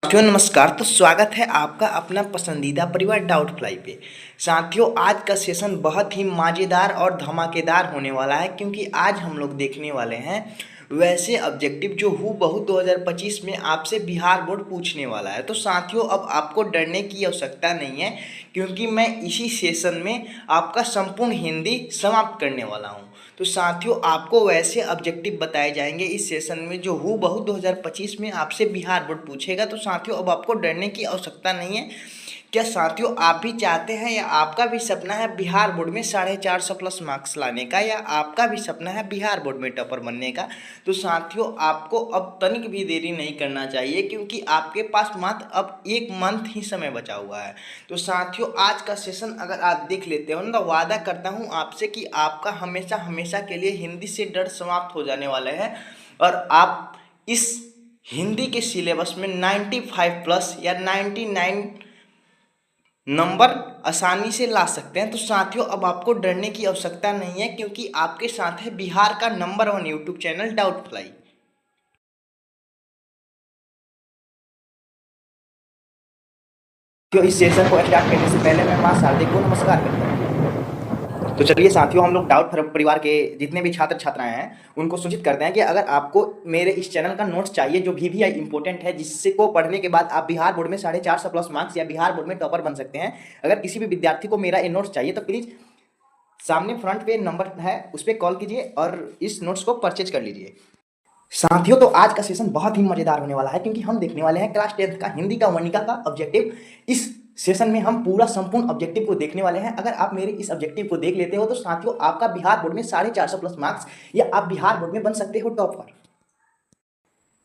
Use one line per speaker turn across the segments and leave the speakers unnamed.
साथियों नमस्कार। तो स्वागत है आपका अपना पसंदीदा परिवार डाउटफ्लाई पे। साथियों आज का सेशन बहुत ही मज़ेदार और धमाकेदार होने वाला है, क्योंकि आज हम लोग देखने वाले हैं वैसे ऑब्जेक्टिव जो हूबहू 2025 में आपसे बिहार बोर्ड पूछने वाला है। तो साथियों अब आपको डरने की आवश्यकता नहीं है, क्योंकि मैं इसी सेशन में आपका संपूर्ण हिंदी समाप्त करने वाला हूँ। तो साथियों आपको वैसे ऑब्जेक्टिव बताए जाएंगे इस सेशन में जो हूबहू 2025 में आपसे बिहार बोर्ड पूछेगा। तो साथियों अब आपको डरने की आवश्यकता नहीं है। क्या साथियों आप भी चाहते हैं या आपका भी सपना है बिहार बोर्ड में 450 प्लस मार्क्स लाने का, या आपका भी सपना है बिहार बोर्ड में टॉपर बनने का? तो साथियों आपको अब तनिक भी देरी नहीं करना चाहिए, क्योंकि आपके पास मात्र अब 1 मंथ ही समय बचा हुआ है। तो साथियों आज का सेशन अगर आप देख लेते हो ना, तो वादा करता हूँ आपसे कि आपका हमेशा हमेशा के लिए हिंदी से डर समाप्त हो जाने वाला है, और आप इस हिंदी के सिलेबस में 95 प्लस या 99 नंबर आसानी से ला सकते हैं। तो साथियों अब आपको डरने की आवश्यकता नहीं है, क्योंकि आपके साथ है बिहार का नंबर 1 यूट्यूब चैनल डाउटफ्लाई। तो इस सेशन को स्टार्ट करने से पहले मैं मां शारदे को नमस्कार करता हूँ। तो चलिए साथियों हम लोग डाउट परिवार के जितने भी छात्र छात्राएं हैं उनको सूचित करते हैं कि अगर आपको मेरे इस चैनल का नोट्स चाहिए जो भी इंपॉर्टेंट है, जिससे को पढ़ने के बाद आप बिहार बोर्ड में 450 प्लस मार्क्स या बिहार बोर्ड में टॉपर बन सकते हैं, अगर किसी भी विद्यार्थी को मेरा ये नोट्स चाहिए तो प्लीज़ सामने फ्रंट पे नंबर है उस पर कॉल कीजिए और इस नोट्स को परचेज कर लीजिए। साथियों तो आज का सेशन बहुत ही मजेदार होने वाला है, क्योंकि हम देखने वाले हैं क्लास 10th का हिंदी का वर्णिका का ऑब्जेक्टिव। इस सेशन में हम पूरा संपूर्ण ऑब्जेक्टिव को देखने वाले हैं। अगर आप मेरे इस ऑब्जेक्टिव को देख लेते हो तो साथियों आपका बिहार बोर्ड में 450 प्लस मार्क्स या आप बिहार बोर्ड में बन सकते हो टॉपर।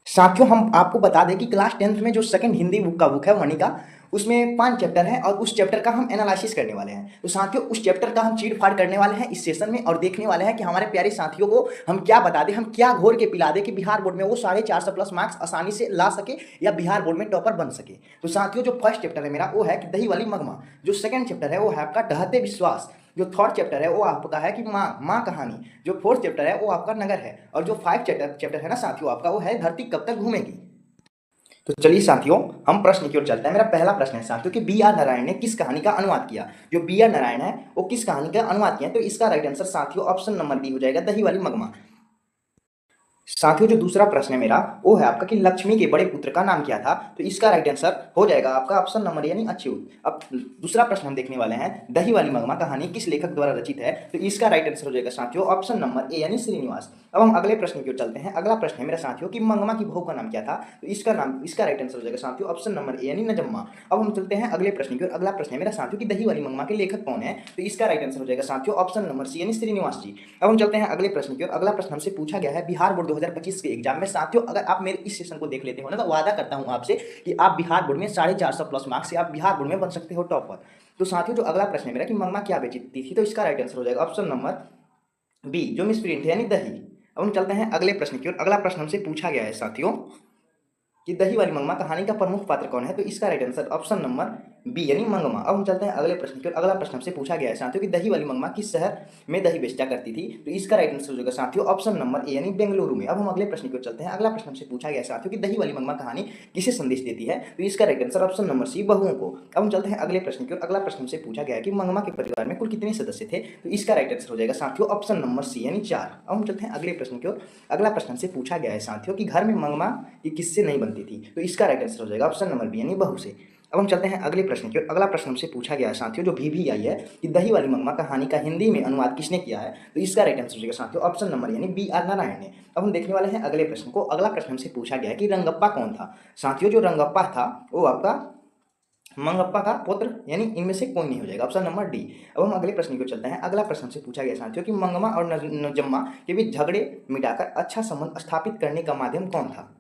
साथियों हम आपको बता दें कि क्लास 10th में जो सेकंड हिंदी बुक है वर्णिका, उसमें 5 चैप्टर हैं और उस चैप्टर का हम एनालिसिस करने वाले हैं। तो साथियों उस चैप्टर का हम चीर फाड़ करने वाले हैं इस सेशन में, और देखने वाले हैं कि हमारे प्यारे साथियों को हम क्या बता दें, हम क्या घोर के पिला दें कि बिहार बोर्ड में वो 450 प्लस मार्क्स आसानी से ला सके या बिहार बोर्ड में टॉपर बन सके। तो साथियों जो फर्स्ट चैप्टर है मेरा वो है कि दही वाली मगमा, जो सेकंड चैप्टर है वो है आपका ढहते विश्वास, जो थर्ड चैप्टर है वो आपका है कि माँ कहानी, जो फोर्थ चैप्टर है वो आपका नगर है, और जो 5 चैप्टर है ना साथियों आपका वो है धरती कब तक घूमेगी। तो चलिए साथियों हम प्रश्न की ओर चलते हैं। मेरा पहला प्रश्न है साथियों कि बी आर नारायण ने किस कहानी का अनुवाद किया? जो बी आर नारायण है वो किस कहानी का अनुवाद किया? तो इसका राइट आंसर साथियों ऑप्शन नंबर डी हो जाएगा, दही वाली मगमा। साथियों जो दूसरा प्रश्न है मेरा वो है आपका कि लक्ष्मी के बड़े पुत्र का नाम क्या था? तो इसका राइट आंसर हो जाएगा आपका ऑप्शन नंबर यानी अच्युत। अब दूसरा प्रश्न हम देखने वाले हैं, दही वाली मगमा कहानी किस लेखक द्वारा रचित है? तो इसका राइट आंसर हो जाएगा साथियों ऑप्शन नंबर ए यानी श्रीनिवास। अब हम अगले प्रश्न की ओर चलते हैं। अगला प्रश्न है मेरा साथियों कि मंगमा की बहू का नाम क्या था? तो इसका राइट आंसर हो जाएगा साथियों ऑप्शन नंबर ए यानी नजम्मा। अब हम चलते हैं अगले प्रश्न की ओर। अगला प्रश्न है मेरा साथियों कि दही वाली मंगमा के लेखक कौन है? तो इसका राइट आंसर हो जाएगा साथियों ऑप्शन नंबर सी यानी श्रीनिवास जी। अब हम चलते हैं अगले प्रश्न की ओर। अगला प्रश्न हमसे पूछा गया है बिहार बोर्ड 2025 के एग्जाम में। साथियों अगर आप मेरे इस सेशन को देख लेते हो ना, तो वादा करता हूं आपसे कि आप बिहार बोर्ड में 450 प्लस मार्क्स से आप बिहार बोर्ड में बन सकते हो टॉपर। तो साथियों जो अगला प्रश्न है मेरा कि मंगमा क्या बेचती थी? तो इसका राइट आंसर हो जाएगा ऑप्शन नंबर बी जो मिसप्रिंट है यानी दही। अब हम चलते हैं अगले प्रश्न की ओर। अगला प्रश्न हमसे पूछा गया है साथियों कि दही वाली मंगमा कहानी का प्रमुख पात्र कौन है? तो इसका right answer option number B यानी मंगमा। अब हम चलते हैं अगले प्रश्न की ओर। अगला प्रश्न हमसे पूछा गया है साथियों कि दही वाली मंगमा किस शहर में दही बेचा करती थी? तो इसका राइट आंसर हो जाएगा साथियों ऑप्शन नंबर ए यानी बेंगलुरु में। अब हम अगले प्रश्न की ओर चलते हैं। अगला प्रश्न हमसे पूछा गया है साथियों कि दही वाली मंगमा कहानी किसे संदेश देती है? तो इसका right answer option number C बहुओं को। अब हम चलते हैं अगले प्रश्न की ओर। अगला प्रश्न हमसे पूछा गया है कि मंगमा के परिवार में कुल कितने सदस्य थे? तो इसका राइट आंसर हो जाएगा साथियों ऑप्शन नंबर सी यानी 4। अब हम चलते हैं अगले प्रश्न की ओर। अगला प्रश्न हमसे पूछा गया है साथियों कि घर में मंगमा की किससे नहीं बनती थी? तो इसका राइट आंसर हो जाएगा ऑप्शन नंबर बी यानी बहू से। अब हम चलते हैं अगले प्रश्न की ओर। अगला प्रश्न हमसे पूछा गया है साथियों जो भी आई है कि दही वाली मंगमा कहानी का हिंदी में अनुवाद किसने किया है? तो इसका राइट आंसर हो जाएगा साथियों ऑप्शन नंबर यानी बी आर नारायण ने। अब हम देखने वाले हैं अगले प्रश्न को। अगला प्रश्न हमसे पूछा गया है कि रंगप्पा कौन था? साथियों जो रंगप्पा था वो आपका मंगप्पा का पुत्र यानी इनमें से कोई नहीं हो जाएगा, ऑप्शन नंबर डी। अब हम अगले प्रश्न को चलते हैं। अगला प्रश्न से पूछा गया साथियों कि मंगमा और नजम्मा के बीच झगड़े मिटाकर अच्छा संबंध स्थापित करने का माध्यम कौन था?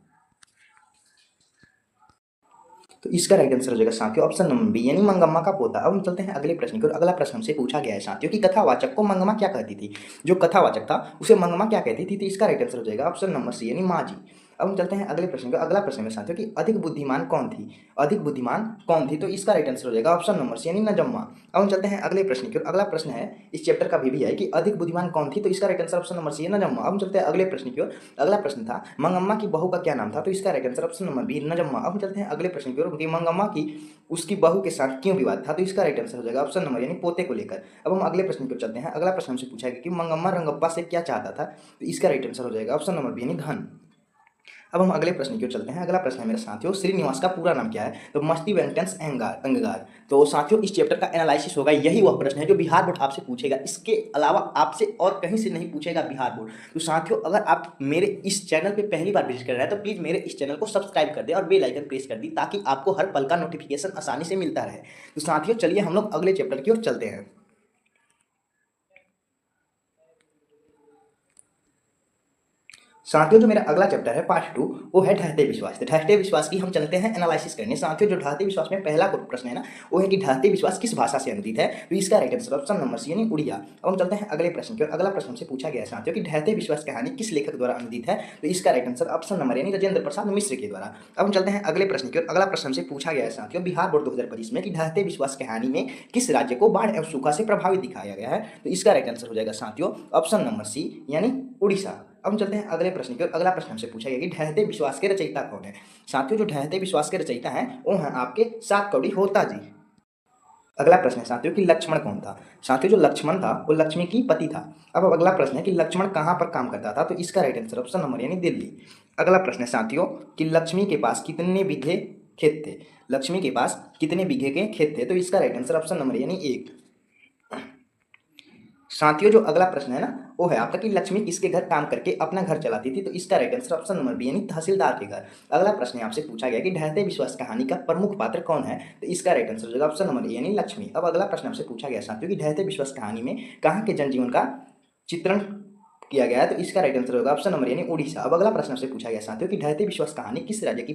तो इसका राइट आंसर हो जाएगा साथियों ऑप्शन नंबर बी यानी मंगम्मा का पोता। अब हम चलते हैं अगले प्रश्न की ओर। अगला प्रश्न हमसे पूछा गया है साथियों कि कथावाचक को मंगमा क्या कहती थी? जो कथावाचक था उसे मंगमा क्या कहती थी? तो इसका राइट आंसर हो जाएगा ऑप्शन नंबर सी यानी माँ जी। अब हम चलते हैं अगले प्रश्न को। अगला प्रश्न में साथियों कि अधिक बुद्धिमान कौन थी, अधिक बुद्धिमान कौन थी, तो इसका राइट आंसर हो जाएगा ऑप्शन नंबर सी यानी नजम्मा। अब हम चलते हैं अगले प्रश्न की ओर। अगला प्रश्न है इस चैप्टर का भी है कि अधिक बुद्धिमान कौन थी, तो इसका right answer option number C है नजम्मा। अब हम चलते हैं अगले प्रश्न की ओर। अगला प्रश्न था मंगम्मा की बहू का क्या नाम था, तो इसका right answer option number B Najamma. अब हम चलते हैं अगले प्रश्न की ओर कि मंगम्मा की उसकी बहू के साथ क्यों विवाद था, तो इसका राइट आंसर हो जाएगा ऑप्शन नंबर यानी पोते को लेकर। अब हम अगले प्रश्न की ओर चलते हैं। अगला प्रश्न हमसे पूछा गया कि मंगम्मा रंगप्पा से क्या चाहता था, तो इसका राइट आंसर हो जाएगा ऑप्शन नंबर बी यानी धन। अब हम अगले प्रश्न की ओर चलते हैं। अगला प्रश्न है मेरे साथियों श्रीनिवास का पूरा नाम क्या है, तो मस्ती वेंकटेश अंगार। तो साथियों इस चैप्टर का एनालिसिस होगा, यही वह प्रश्न है जो बिहार बोर्ड आपसे पूछेगा, इसके अलावा आपसे और कहीं से नहीं पूछेगा बिहार बोर्ड। तो साथियों अगर आप मेरे इस चैनल पे पहली बार विजिट कर रहे हैं तो प्लीज़ मेरे इस चैनल को सब्सक्राइब कर दें और बेल आइकन प्रेस कर दी, ताकि आपको हर पल का नोटिफिकेशन आसानी से मिलता रहे। तो साथियों चलिए हम लोग अगले चैप्टर की ओर चलते हैं। साथियों जो मेरा अगला चैप्टर है पार्ट 2 वो है ढहते विश्वास। तो ढहते विश्वास की हम चलते हैं एनालिसिस करने। साथियों जो ढहते विश्वास में पहला प्रश्न है ना, वो है कि ढहते विश्वास किस भाषा से अनुदित है, तो इसका right answer option number C यानी उड़िया। अब हम चलते हैं अगले प्रश्न की ओर। अगला प्रश्न से पूछा गया है साथियों कि ढहते विश्वास कहानी किस लेखक द्वारा अनुदित है, तो इसका राइट आंसर ऑप्शन नंबर यानी राजेंद्र प्रसाद मिश्र के द्वारा। अब हम चलते हैं अगले प्रश्न की ओर। अगला प्रश्न से पूछा गया है साथियों बिहार बोर्ड 2025 में कि ढहते विश्वास कहानी में किस राज्य को बाढ़ एवं सूखा से प्रभावित दिखाया गया है, तो इसका राइट आंसर हो जाएगा साथियों ऑप्शन नंबर सी यानी उड़ीसा। अब हम चलते हैं अगले प्रश्न की ओर। अगला प्रश्न हमसे पूछा गया कि ढहते विश्वास के रचयिता कौन है। साथियों जो ढहते विश्वास के रचयिता हैं वो हैं आपके सात कौड़ी होता जी। अगला प्रश्न है साथियों कि लक्ष्मण कौन था। साथियों जो लक्ष्मण था वो लक्ष्मी की पति था। अब अगला प्रश्न है कि लक्ष्मण कहाँ पर काम करता था, तो इसका राइट आंसर ऑप्शन नंबर यानी दिल्ली। अगला प्रश्न है साथियों कि लक्ष्मी के पास कितने बीघे खेत थे, लक्ष्मी के पास कितने बीघे के खेत थे, तो इसका राइट आंसर ऑप्शन नंबर यानी 1। साथियों जो अगला प्रश्न है ना वो है आपका कि लक्ष्मी किसके घर काम करके अपना घर चलाती थी, तो इसका right answer option number B यानी तहसीलदार के घर। अगला प्रश्न आपसे पूछा गया कि ढहते विश्वास कहानी का प्रमुख पात्र कौन है, तो इसका राइट आंसर हो जाएगा ऑप्शन नंबर ए यानी लक्ष्मी। अब अगला प्रश्न आपसे पूछा गया साथियों कि ढहते विश्वास कहानी में कहाँ के जनजीवन का चित्रण किया गया है, तो इसका राइट आंसर होगा ऑप्शन नंबर यानी उड़ीसा। अब अगला प्रश्न आपसे पूछा गया साथियों कि ढहते विश्वास कहानी किस राज्य की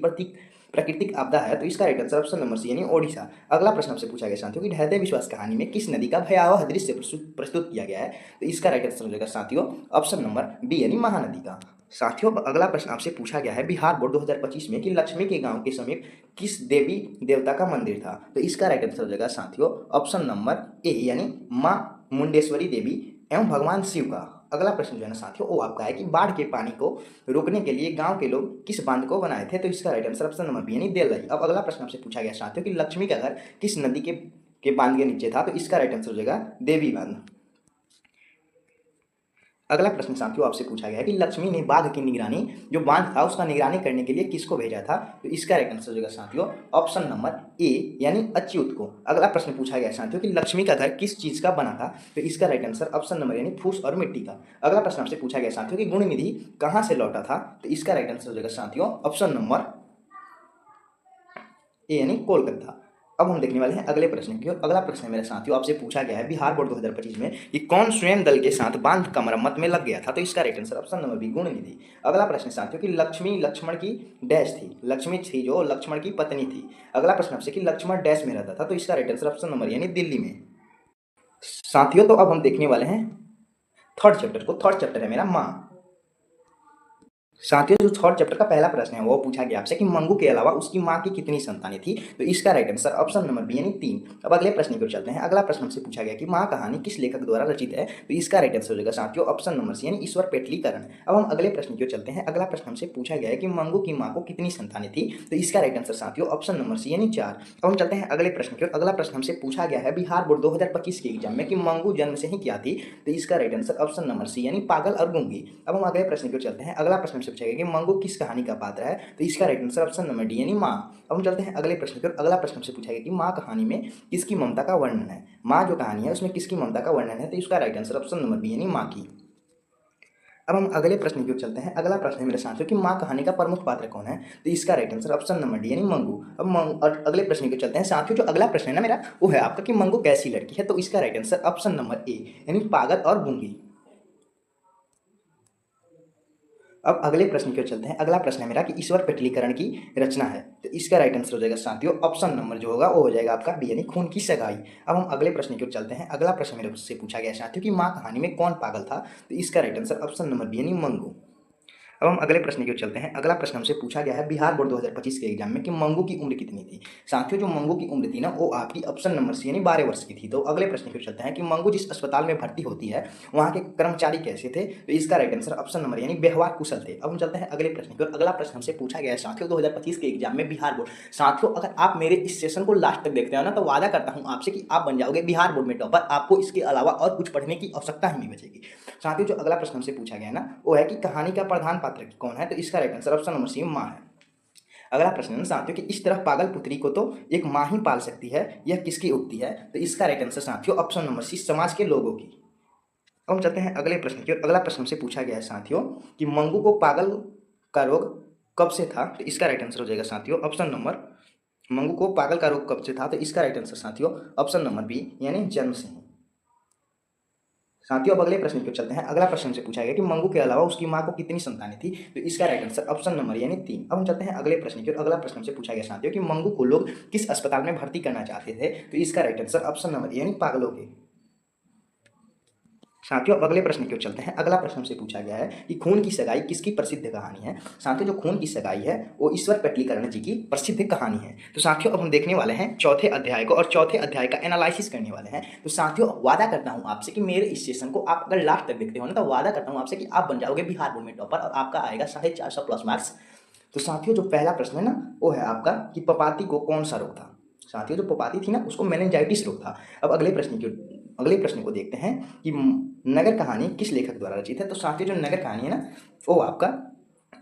प्राकृतिक आपदा है, तो इसका right answer option number C यानी ओडिशा। अगला प्रश्न आपसे पूछा गया साथियों कि ढहते विश्वास कहानी में किस नदी का भयावह दृश्य प्रस्तुत किया गया है, तो इसका राइट आंसर हो जाएगा साथियों ऑप्शन नंबर बी यानी महानदी का। साथियों अगला प्रश्न आपसे पूछा गया है बिहार बोर्ड 2025 में कि लक्ष्मी के गांव के समीप किस देवी देवता का मंदिर था, तो इसका राइट आंसर हो जाएगा साथियों ऑप्शन नंबर ए यानी माँ मुंडेश्वरी देवी एवं भगवान शिव का। अगला प्रश्न जो है ना साथियों वो आपका है कि बाढ़ के पानी को रोकने के लिए गांव के लोग किस बांध को बनाए थे, तो इसका right answer option number B यानी देलई। अब अगला प्रश्न आपसे पूछा गया साथियों कि लक्ष्मी का घर किस नदी के बांध के नीचे था, तो इसका राइट आंसर हो जाएगा देवी बांध। अगला प्रश्न साथियों आपसे पूछा गया है कि लक्ष्मी ने बाघ की निगरानी जो बांध था उसका निगरानी करने के लिए किसको भेजा था, तो इसका राइट आंसर हो जाएगा साथियों ऑप्शन नंबर ए यानी अच्युत को। अगला प्रश्न पूछा गया साथियों कि लक्ष्मी का घर किस चीज का बना था, तो इसका राइट आंसर ऑप्शन नंबर यानी फूस और मिट्टी का। अगला प्रश्न आपसे पूछा गया साथियों कि गुण निधि कहाँ से लौटा था, तो इसका राइट आंसर हो जाएगा साथियों ऑप्शन नंबर ए यानी कोलकाता। अब हम देखने वाले हैं अगले प्रश्न की ओर। अगला प्रश्न मेरे साथियों आपसे पूछा गया है बिहार बोर्ड 2025 में कि कौन स्वयं दल के साथ बांध का मरम्मत में लग गया था, तो इसका right answer option number B Gunanidhi. अगला प्रश्न साथियों कि लक्ष्मी लक्ष्मण की डैश थी, लक्ष्मी थी जो लक्ष्मण की पत्नी थी। अगला प्रश्न आपसे कि लक्ष्मण डैश में रहता था, तो इसका राइट आंसर ऑप्शन नंबर यानी दिल्ली में। साथियों तो अब हम देखने वाले हैं थर्ड चैप्टर को। थर्ड चैप्टर है मेरा माँ। साथियों जो थर्ड चैप्टर का पहला प्रश्न है वो पूछा गया आपसे कि मंगू के अलावा उसकी माँ की कितनी संतानें थी, तो इसका right answer option number B यानी 3। अब अगले प्रश्न की ओर चलते हैं। अगला प्रश्न हमसे पूछा गया कि माँ कहानी किस लेखक द्वारा रचित है, तो इसका राइट आंसर हो जाएगा साथियों ऑप्शन नंबर सी यानी ईश्वर पेटलीकरण। अब हम अगले प्रश्न की ओर चलते हैं। अगला प्रश्न हमसे पूछा गया है कि मंगू की माँ को कितनी संतानें थी, तो इसका राइट आंसर साथियों ऑप्शन नंबर सी यानी 4। अब हम चलते हैं अगले प्रश्न की ओर। अगला प्रश्न हमसे पूछा गया है बिहार बोर्ड 2025 के एग्जाम में कि मंगू जन्म से ही क्या थी, तो इसका right answer option number C यानी पागल और गूंगी। अब हम अगले प्रश्न की ओर चलते हैं। अगला प्रश्न हमसे पूछा गया कि मंगू किस कहानी का पात्र है, तो इसका right answer option number D यानी माँ। अब हम चलते हैं अगले प्रश्न की ओर। अगला प्रश्न हमसे पूछा गया कि माँ कहानी में किसकी ममता का वर्णन है, माँ जो कहानी है उसमें किसकी ममता का वर्णन है, तो इसका right answer option number B यानी माँ की। अब हम अगले प्रश्न की ओर चलते हैं। अगला प्रश्न है मेरे साथियों कि माँ कहानी का प्रमुख पात्र कौन है, तो इसका right answer option number D यानी मंगू। अब और अगले प्रश्न की ओर चलते हैं साथियों। जो अगला प्रश्न है ना मेरा वो है आपका कि मंगू कैसी लड़की है, तो इसका right answer option number A यानी पागल और गूंगी। अब अगले प्रश्न की ओर चलते हैं। अगला प्रश्न है मेरा कि ईश्वर पेटलीकरण की रचना है, तो इसका राइट आंसर हो जाएगा साथियों ऑप्शन नंबर जो होगा वो हो जाएगा आपका बी यानी खून की सगाई। अब हम अगले प्रश्न की ओर चलते हैं। अगला प्रश्न मेरे से पूछा गया साथियों कि माँ कहानी में कौन पागल था, तो इसका right answer option number B यानी मंगू। अब हम अगले प्रश्न की ओर चलते हैं। अगला प्रश्न हमसे पूछा गया है बिहार बोर्ड 2025 के एग्जाम में कि मंगू की उम्र कितनी थी। साथियों, जो मंगू की उम्र थी ना, वो आपकी ऑप्शन नंबर सी यानी 12 वर्ष की थी। तो अगले प्रश्न की ओर चलते हैं कि मंगू जिस अस्पताल में भर्ती होती है वहाँ के कर्मचारी कैसे थे। तो इसका राइट आंसर ऑप्शन नंबर यानी व्यवहार कुशल थे। अब हम चलते हैं अगले प्रश्न की ओर। अगला प्रश्न हमसे पूछा गया है साथियों 2025 के एग्जाम में बिहार बोर्ड। साथियों, अगर आप मेरे इस सेशन को लास्ट तक देखते हो ना, तो वादा करता हूँ आपसे कि आप बन जाओगे बिहार बोर्ड में टॉपर। आपको इसके अलावा और कुछ पढ़ने की आवश्यकता ही नहीं बचेगी। साथियों, जो अगला प्रश्न हमसे पूछा गया ना, वो है कि कहानी का प्रधान पात्र कौन है। तो इसका right answer option number C माँ है। अगला प्रश्न है साथियों कि इस तरह पागल पुत्री को तो एक माँ ही पाल सकती है, यह किसकी उक्ति है। तो इसका राइट आंसर साथियों ऑप्शन नंबर सी समाज के लोगों की। अब हम चलते हैं अगले प्रश्न की ओर। अगला प्रश्न हमसे पूछा गया है साथियों कि मंगू को पागल का रोग कब से था। तो इसका राइट आंसर हो जाएगा साथियों ऑप्शन नंबर, मंगू को पागल का रोग कब से था। तो इसका राइट आंसर साथियों ऑप्शन नंबर बी यानी जन्म से ही। साथियों, अब अगले प्रश्न की ओर चलते हैं। अगला प्रश्न से पूछा गया कि मंगू के अलावा उसकी माँ को कितनी संतानें थी। तो इसका राइट आंसर ऑप्शन नंबर यानी 3। अब हम चलते हैं अगले प्रश्न की ओर। अगला प्रश्न से पूछा गया साथियों कि मंगू को लोग किस अस्पताल में भर्ती करना चाहते थे। तो इसका राइट आंसर ऑप्शन नंबर यानी पागलों के। साथियों, अब अगले प्रश्न की ओर चलते हैं। अगला प्रश्न से पूछा गया है कि खून की सगाई किसकी प्रसिद्ध कहानी है। साथियों, जो खून की सगाई है वो ईश्वर पेटलीकरण जी की प्रसिद्ध कहानी है। तो साथियों, अब हम देखने वाले हैं चौथे अध्याय को और चौथे अध्याय का एनालिसिस करने वाले हैं। तो साथियों, वादा करता हूं आपसे कि मेरे इस सेशन को आप अगर लास्ट तक देखते हो ना, तो वादा करता हूं आपसे कि आप बन जाओगे बिहार बोर्ड में टॉपर और आपका आएगा 450 प्लस मार्क्स। तो साथियों, जो पहला प्रश्न है ना, वो है आपका कि पपाती को कौन सा रोग था। साथियों, जो पपाती थी ना, उसको मेनिंजाइटिस रोग था। अब अगले प्रश्न को देखते हैं कि नगर कहानी किस लेखक द्वारा रचित है। तो साथियों, जो नगर कहानी है ना, वो आपका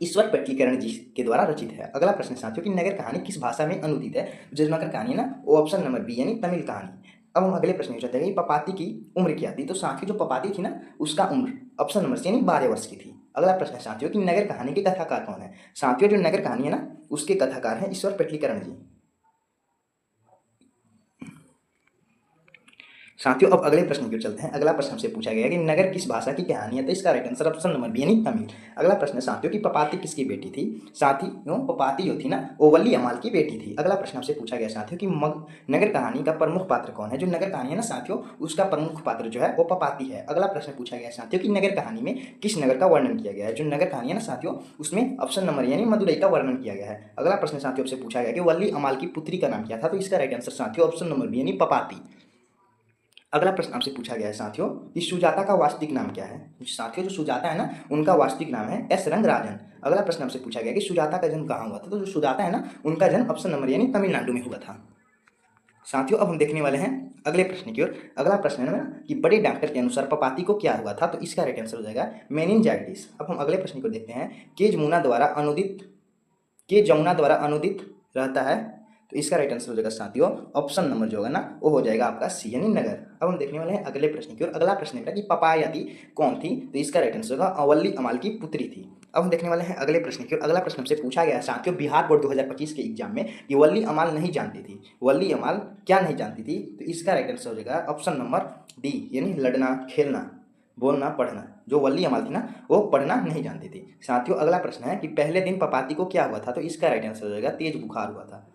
ईश्वर पेटलीकरण जी के द्वारा रचित है। अगला प्रश्न साथियों कि नगर कहानी किस भाषा में अनुदित है। जो नगर कहानी है ना, वो ऑप्शन नंबर बी यानी तमिल कहानी। अब हम अगले प्रश्न पूछते हैं कि पपाती की उम्र क्या थी। तो साथियों, जो पपाती थी ना, उसका उम्र ऑप्शन नंबर सी यानी 12 वर्ष की थी। अगला प्रश्न साथियों कि नगर कहानी के कथाकार कौन है। साथियों, जो नगर कहानी है ना, उसके कथाकार हैं ईश्वर पेटलीकरण जी। साथियों, अब अगले प्रश्न की ओर चलते हैं। अगला प्रश्न हमसे पूछा गया है कि नगर किस भाषा की कहानी है। तो इसका right answer option number B यानी तमिल। अगला प्रश्न साथियों कि पपाती किसकी बेटी थी। साथियों, पपाती जो थी ना, वो वल्ली अमाल की बेटी थी। अगला प्रश्न हमसे पूछा गया साथियों कि नगर कहानी का प्रमुख पात्र कौन है। जो नगर कहानी है ना साथियों, उसका प्रमुख पात्र जो है वो पपाती है। अगला प्रश्न पूछा गया साथियों कि नगर कहानी में किस नगर का वर्णन किया गया है। जो नगर कहानी है ना साथियों, उसमें ऑप्शन नंबर यानी मदुरई का वर्णन किया गया है। अगला प्रश्न साथियों से पूछा गया कि वल्ली अमाल की पुत्री का नाम क्या था। तो इसका राइट आंसर साथियों ऑप्शन नंबर बी यानी पपाती। अगला प्रश्न आपसे पूछा गया है साथियों कि सुजाता का वास्तविक नाम क्या है। साथियों, जो सुजाता है ना, उनका वास्तविक नाम है एस रंगराजन। अगला प्रश्न आपसे पूछा गया कि सुजाता का जन्म कहाँ हुआ था। तो जो सुजाता है ना, उनका जन्म ऑप्शन नंबर यानी तमिलनाडु में हुआ था। साथियों, अब हम देखने वाले हैं अगले प्रश्न की ओर। अगला प्रश्न है ना कि बड़े डॉक्टर के अनुसार पपाती को क्या हुआ था। तो इसका राइट आंसर हो जाएगा मेनिनजाइटिस। अब हम अगले प्रश्न को देखते हैं के जमुना द्वारा अनुदित रहता है। तो इसका राइट आंसर हो जाएगा साथियों ऑप्शन नंबर जो होगा ना, वो हो जाएगा आपका सी यानी नगर। अब हम देखने वाले हैं अगले प्रश्न की ओर। अगला प्रश्न है कि पपायती कौन थी। तो इसका राइट आंसर होगा अवल्ली अमाल की पुत्री थी। अब हम देखने वाले हैं अगले प्रश्न की ओर। अगला प्रश्न हमसे पूछा गया साथियों बिहार बोर्ड 2025 के एग्जाम में कि वल्ली अमाल नहीं जानती थी। वल्ली अमाल क्या नहीं जानती थी। तो इसका राइट आंसर हो जाएगा ऑप्शन नंबर डी यानी लड़ना, खेलना, बोलना, पढ़ना। जो वल्ली अमाल थी ना, वो पढ़ना नहीं जानती थी। साथियों, अगला प्रश्न है कि पहले दिन पपाती को क्या हुआ था। तो इसका राइट आंसर हो जाएगा तेज बुखार हुआ था।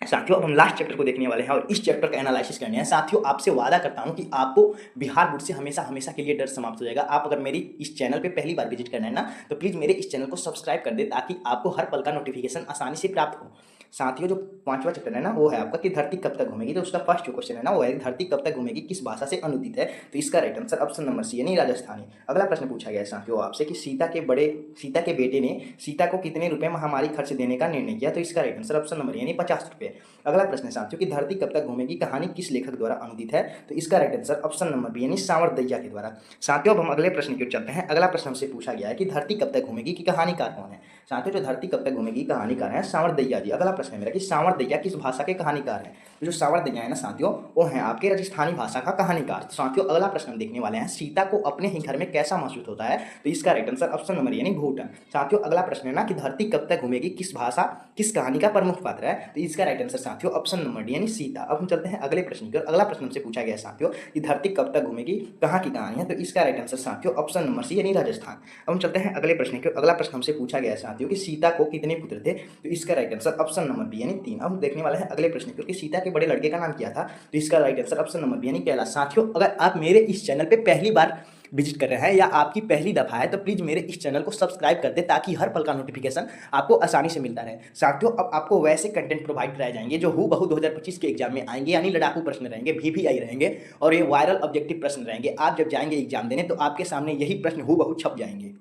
साथियों, अब हम लास्ट चैप्टर को देखने वाले हैं और इस चैप्टर का एनालिसिस करने हैं। साथियों, आपसे वादा करता हूं कि आपको बिहार बोर्ड से हमेशा हमेशा के लिए डर समाप्त हो जाएगा। आप अगर मेरी इस चैनल पे पहली बार विजिट करना है ना, तो प्लीज़ मेरे इस चैनल को सब्सक्राइब कर दे ताकि आपको हर पल का नोटिफिकेशन आसानी से प्राप्त हो। साथियों, जो 5वां चैप्टर है ना, वो है आपका कि धरती कब तक घूमेगी। तो उसका फर्स्ट जो क्वेश्चन है ना, वो है धरती कब तक घूमेगी किस भाषा से अनुदित है। तो इसका right answer option number C यानी राजस्थानी। अगला प्रश्न पूछा गया है साथियों आपसे कि सीता के बेटे ने सीता को कितने रुपए महामारी खर्च देने का निर्णय किया। तो इसका राइट आंसर ऑप्शन नंबर यानी 50 रुपये। अगला प्रश्न साथियों कि धरती कब तक घूमेगी कहानी किस लेखक द्वारा अनुदित है। तो इसका right answer option number B यानी सांवर दैया के द्वारा। साथियों, अब हम अगले प्रश्न की ओर चलते हैं। अगला प्रश्न हमसे पूछा गया है कि धरती कब तक घूमेगी की कहानीकार कौन है। साथियों, जो धरती कब तक घूमेगी कहानीकार है सांवर दैया जी। अगला प्रश्न है मेरा कि सांवर दैया किस भाषा के कहानीकार है। तो जो सांवर दैया है ना साथियों, वो है आपके राजस्थानी भाषा का कहानीकार। तो साथियों, अगला प्रश्न हम देखने वाले हैं सीता को अपने ही घर में कैसा महसूस होता है। तो इसका राइट आंसर ऑप्शन नंबर यानी घूटन। साथियों, अगला प्रश्न है ना कि धरती कब तक घूमेगी किस भाषा किस कहानी का प्रमुख पात्र है। तो इसका राइट आंसर साथियों ऑप्शन नंबर डी यानी सीता। अब हम चलते हैं अगले प्रश्न की ओर। अगला प्रश्न हमसे पूछा गया साथियों कि धरती कब तक घूमेगी कहाँ की कहानी है। तो इसका राइट आंसर साथियों ऑप्शन नंबर सी यानी राजस्थान। अब हम चलते हैं अगले प्रश्न की ओर। अगला प्रश्न हमसे पूछा गया साथियों कि सीता को कितने पुत्र थे। तो इसका right answer option number B यानी 3। अब हम देखने वाले हैं अगले प्रश्न की ओर कि सीता के बड़े लड़के का नाम क्या था। तो इसका right answer option number B यानी कैलाश। साथियों, अगर आप मेरे इस चैनल पे पहली बार विजिट कर रहे हैं या आपकी पहली दफ़ा है तो प्लीज़ मेरे इस चैनल को सब्सक्राइब कर दें ताकि हर पल का नोटिफिकेशन आपको आसानी से मिलता रहे। साथियों, अब आपको वैसे कंटेंट प्रोवाइड कराए जाएंगे जो हूबहू 2025 के एग्जाम में आएंगे, यानी लड़ाकू प्रश्न रहेंगे, वीवीआई रहेंगे और ये वायरल ऑब्जेक्टिव प्रश्न रहेंगे। आप जब जाएंगे एग्जाम देने तो आपके सामने यही प्रश्न हूबहू छप जाएंगे।